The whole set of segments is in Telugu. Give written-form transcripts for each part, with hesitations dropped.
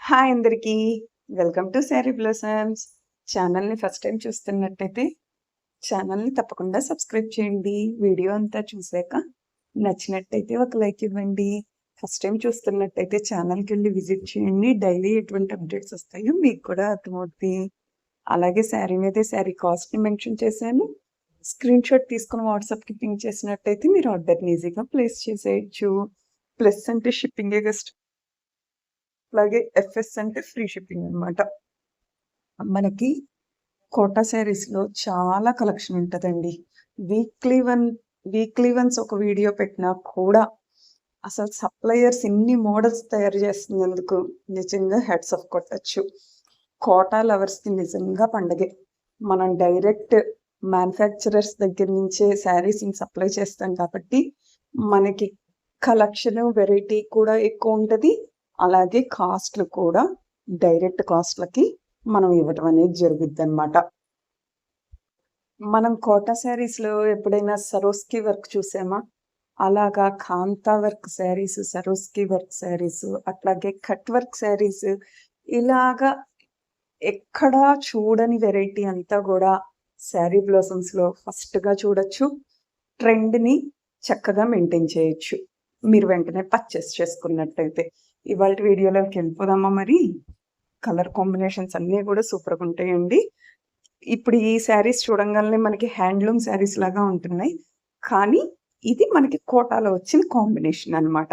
హాయ్ అందరికీ. Welcome to sari blossoms. ఛానల్‌ని ఫస్ట్ టైమ్ చూస్తున్నట్టయితే ఛానల్‌ని తప్పకుండా సబ్స్క్రైబ్ చేయండి. వీడియో అంతా చూసాక నచ్చినట్టయితే ఒక లైక్ ఇవ్వండి. ఫస్ట్ టైమ్ చూస్తున్నట్టయితే ఛానల్‌కెళ్ళి విజిట్ చేయండి. డైలీ ఎటువంటి అప్డేట్స్ వస్తాయో మీకు కూడా అర్థమవుద్ది. అలాగే శారీ మీదే శారీ కాస్ట్‌ని మెన్షన్ చేశాను. స్క్రీన్‌షాట్ తీసుకొని వాట్సాప్‌కి పింక్ చేసినట్టయితే మీరు ఆర్డర్‌ని ఈజీగా ప్లేస్ చేసేయొచ్చు. ప్లస్ అంటే షిప్పింగే కష్టం. అలాగే ఎఫ్ఎస్ అంటే ఫ్రీ షిప్పింగ్ అనమాట. మనకి కోటా శారీస్‌లో చాలా కలెక్షన్ ఉంటదండి. వీక్లీ వన్ వీక్లీ వన్స్ ఒక వీడియో పెట్టినా కూడా అసలు సప్లయర్స్ ఇన్ని మోడల్స్ తయారు చేస్తున్నందుకు నిజంగా హ్యాట్స్ ఆఫ్ కొట్టొచ్చు. కోటా లవర్స్‌కి నిజంగా పండగే. మనం డైరెక్ట్ మ్యానుఫ్యాక్చరర్స్ దగ్గర నుంచే శారీస్‌ని సప్లై చేస్తాం కాబట్టి మనకి కలెక్షన్, వెరైటీ కూడా ఎక్కువ ఉంటది. అలాగే కాస్ట్‌లు కూడా డైరెక్ట్ కాస్ట్‌లకి మనం ఇవ్వటం అనేది జరుగుద్దనమాట. మనం కోటా శారీస్‌లో ఎప్పుడైనా సరోస్కి వర్క్ చూసామా? అలాగా kantha work saris, Swarovski work saris, అట్లాగే కట్ వర్క్ శారీస్ ఇలాగా ఎక్కడా చూడని వెరైటీ అంతా గూడా శారీ బ్లాసమ్స్‌లో ఫస్ట్‌గా చూడొచ్చు. ట్రెండ్‌ని చక్కగా మెయింటైన్ చేయొచ్చు. మీరు వెంటనే పర్చేస్ చేసుకున్నట్టయితే. ఇవాల్టి వీడియోలోకి వెళ్ళిపోదామా మరి? కలర్ కాంబినేషన్స్ అన్నీ కూడా సూపర్‌గా ఉంటాయండి. ఇప్పుడు ఈ శారీస్ చూడంగానే మనకి హ్యాండ్లూమ్ శారీస్ లాగా ఉంటున్నాయి. కానీ ఇది మనకి కోటాలో వచ్చిన కాంబినేషన్ అన్నమాట.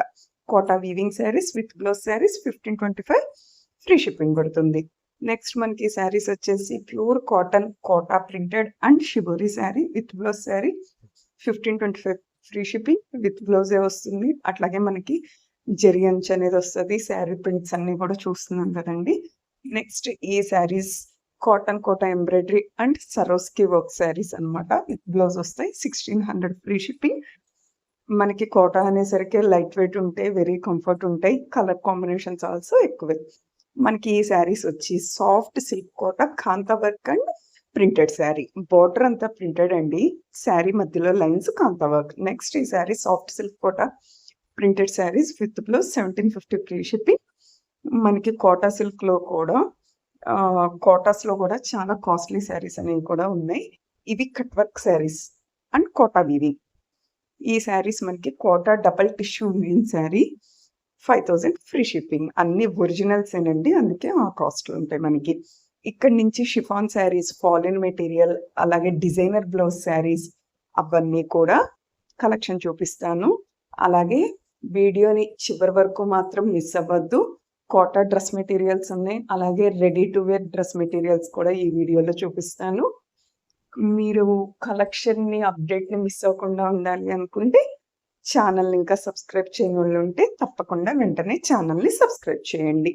Kota weaving saris with blouse saris 1525 free shipping పడుతుంది. నెక్స్ట్ మనకి శారీస్ వచ్చేసి pure cotton Kota printed and shibori sari with blouse sari 1525 free shipping with బ్లౌజే వస్తుంది. అట్లాగే మనకి జరీ అంచు అనేది వస్తది. శారీ ప్రింట్స్ అన్నీ కూడా చూస్తున్నాం కదండీ. నెక్స్ట్ ఈ saris cotton Kota embroidery and Swarovski work saris అన్నమాట. విత్ బ్లౌజ్ వస్తాయి. 1600 ఫ్రీ షిప్పింగ్. మనకి కోటా అనేసరికి లైట్ వెయిట్ ఉంటాయి. వెరీ కంఫర్ట్ ఉంటాయి. కలర్ కాంబినేషన్స్ ఆల్సో ఎక్కువే. మనకి ఈ శారీస్ వచ్చి soft silk Kota kantha work and printed sari. Border అంతా ప్రింటెడ్ అండి. శారీ మధ్యలో లైన్స్ కాంతా వర్క్. నెక్స్ట్ ఈ sari soft silk Kota printed saris with blouse 1750 free shipping. మనకి కోటా సిల్క్‌లో కూడా కోటాస్‌లో కూడా చాలా కాస్ట్‌లీ శారీస్ అనేవి కూడా ఉన్నాయి. ఇవి cut work saris and Kota weaving. ఈ శారీస్ మనకి Kota double tissue weaving sari 5000 free shipping. అన్ని ఒరిజినల్సేనండి. అందుకే ఆ కాస్ట్‌లు ఉంటాయి మనకి. ఇక్కడి నుంచి షిఫాన్ శారీస్, ఫాలిన్ మెటీరియల్, అలాగే డిజైనర్ బ్లౌజ్ శారీస్ అవన్నీ కూడా కలెక్షన్ చూపిస్తాను. అలాగే వీడియోని చివరి వరకు మాత్రం మిస్ అవ్వద్దు. కోటా డ్రెస్ మెటీరియల్స్ ఉన్నాయి. అలాగే ready to wear dress materials కూడా ఈ వీడియోలో చూపిస్తాను. మీరు కలెక్షన్‌ని, అప్డేట్‌ని మిస్ అవ్వకుండా ఉండాలి అనుకుంటే ఛానల్‌ని ఇంకా సబ్స్క్రైబ్ చేయనోళ్ళు ఉంటే తప్పకుండా వెంటనే ఛానల్‌ని సబ్స్క్రైబ్ చేయండి.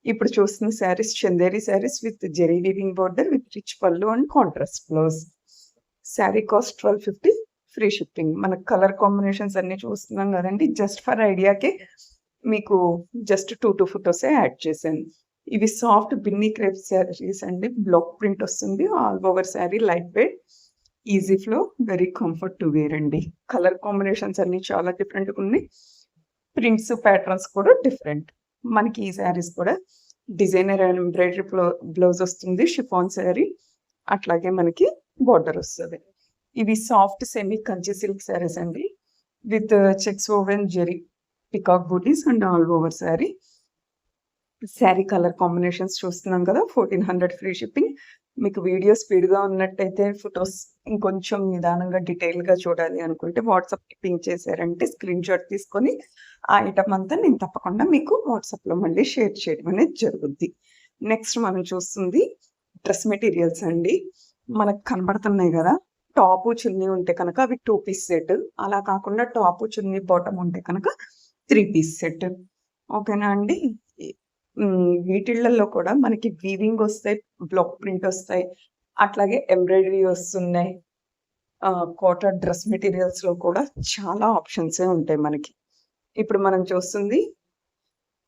ఇప్పుడు చూస్తున్న saris Chanderi saris with zari weaving border with rich pallu and contrast blouse. Sari cost 1250 free shipping. మనకు కలర్ కాంబినేషన్స్ అన్నీ చూస్తున్నాం కదండీ. జస్ట్ ఫర్ ఐడియాకే మీకు జస్ట్ 2 ఫోటోసే యాడ్ చేశాను. ఇవి సాఫ్ట్ బిన్నీ క్రేప్ శారీస్ అండి. బ్లాక్ ప్రింట్ వస్తుంది. All over sari light weight, easy flow, very comfort to wear అండి. కలర్ కాంబినేషన్స్ అన్నీ చాలా డిఫరెంట్‌గా ఉన్నాయి. ప్రింట్స్, ప్యాటర్న్స్ కూడా డిఫరెంట్. మనకి ఈ శారీస్ కూడా డిజైనర్ అండ్ ఎంబ్రాయిడరీ బ్లౌజ్ వస్తుంది. షిఫాన్ శారీ. అట్లాగే మనకి బోర్డర్ వస్తది. ఇవి soft semi Kanchi silk saris అండి. With checks woven zari peacock butis and all over sari. Sari colour combinations చూస్తున్నాం కదా! 1400 ఫ్రీ షిప్పింగ్. మీకు వీడియో స్పీడ్‌గా ఉన్నట్టయితే ఫోటోస్ ఇంకొంచెం నిదానంగా డీటెయిల్‌గా చూడాలి అనుకుంటే వాట్సాప్‌కి పింక్ చేశారంటే స్క్రీన్‌షాట్ తీసుకొని ఆ ఐటెమ్ అంతా నేను తప్పకుండా మీకు వాట్సాప్‌లో మళ్ళీ షేర్ చేయడం అనేది జరుగుద్ది. నెక్స్ట్ మనం చూస్తుంది డ్రెస్ మెటీరియల్స్ అండి. మనకు కనబడుతున్నాయి గదా! టాపు, చున్నీ ఉంటే కనుక అవి 2 పీస్ సెట్. అలా కాకుండా టాపు, చున్నీ, బాటమ్ ఉంటే కనుక 3 పీస్ సెట్. ఓకేనా అండి? వీటిళ్ళల్లో కూడా మనకి వీవింగ్ వస్తాయి, బ్లాక్ ప్రింట్ వస్తాయి. అట్లాగే ఎంబ్రాయిడరీ వస్తున్నాయి. కోటా డ్రెస్ మెటీరియల్స్‌లో కూడా చాలా ఆప్షన్సే ఉంటాయి మనకి. ఇప్పుడు మనం చూస్తుంది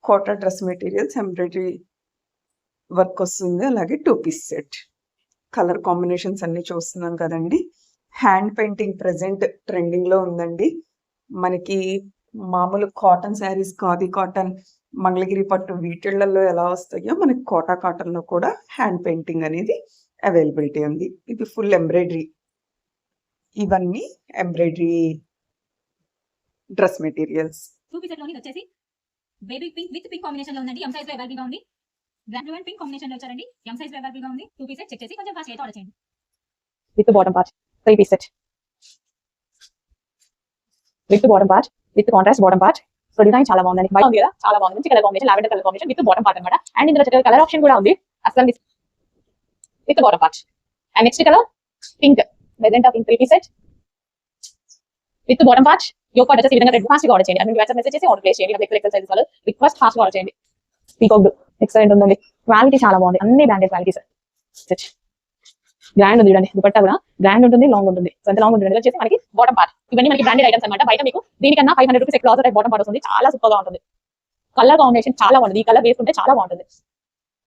Kota dress materials embroidery work వస్తుంది. అలాగే 2 పీస్ సెట్. కలర్ కాంబినేషన్స్ అన్నీ చూస్తున్నాం కదండీ. హ్యాండ్ పెయింటింగ్ ప్రెజెంట్ ట్రెండింగ్‌లో ఉందండి. మనకి మామూలు కాటన్ శారీస్, ఖాదీ కాటన్, మంగళగిరి పట్టు వీటిళ్ళల్లో ఎలా వస్తాయో మనకి కోటా కాటన్‌లో కూడా హ్యాండ్ పెయింటింగ్ అనేది అవైలబిలిటీ ఉంది. ఇది ఫుల్ ఎంబ్రాయిడరీ. ఇవన్నీ ఎంబ్రాయిడరీ డ్రెస్ మెటీరియల్స్. 2 పీస్ సెట్‌లోని వచ్చేసి బేబీ పింక్ విత్ పింక్ కాంబినేషన్‌లో ఉందండి. ఎం సైజ్‌లో అవైలబుల్‌గా ఉంది. గ్రాండ్ అండ్ పింక్ కాంబినేషన్‌లో వచ్చారండి. ఎం సైజ్‌లో అవైలబుల్‌గా ఉంది. 2 పీస్ సెట్ చెక్ చేసి కొంచెం ఫాస్ట్ అయితే ఆర్డర్ చేయండి. With bottom part 3 piece set with bottom part with contrast bottom part. So design చాలా బాగుందండి. బయట ఉంది కదా, చాలా బాగుంది. మంచి colour combination, lavender colour combination with bottom part అన్నమాట. అండ్ ఇందులో చక్కగా కలర్ ఆప్షన్ కూడా ఉంది. అసలు with bottom part. And next colour pink, magenta pink 3 piece set with bottom part. Yoke part వచ్చేసి ఈ విధంగా రెడ్ ఫాస్ట్ గా ఆర్డర్ చేయండి. అన్ని వాట్సాప్ మెసేజ్ చేసి ఆర్డర్ ప్లేస్ చేయండి. ఎక్సెల్ సైజ్ వాళ్ళు రిక్వెస్ట్ ఫాస్ట్ గా ఆర్డర్ చేయండి. పీకాక్ ఎక్సలెంట్ ఉందండి. క్వాలిటీ చాలా బాగుంది. అన్ని బ్రాండెడ్ క్వాలిటీ సెట్. గ్రాండ్ ఉంది చూడండి. దుపట్టా కూడా గ్రాండ్ ఉంటుంది, లాంగ్ ఉంటుంది. సో ఎంత లాంగ్ ఉంటుంది వచ్చేసి మనకి బాటమ్ పార్ట్. ఇవన్నీ మనకి బ్రాండెడ్ ఐటమ్స్ అన్నమాట. బయట మీకు దీనికన్నా 500 రూపీస్ ఎక్కువ టైప్ బాటమ్ పార్ట్ వస్తుంది. చాలా సూపర్ గా ఉంటుంది. కలర్ కాంబినేషన్ చాలా బాగుంటుంది. ఈ కలర్ వేసుకుంటే చాలా బాగుంటుంది.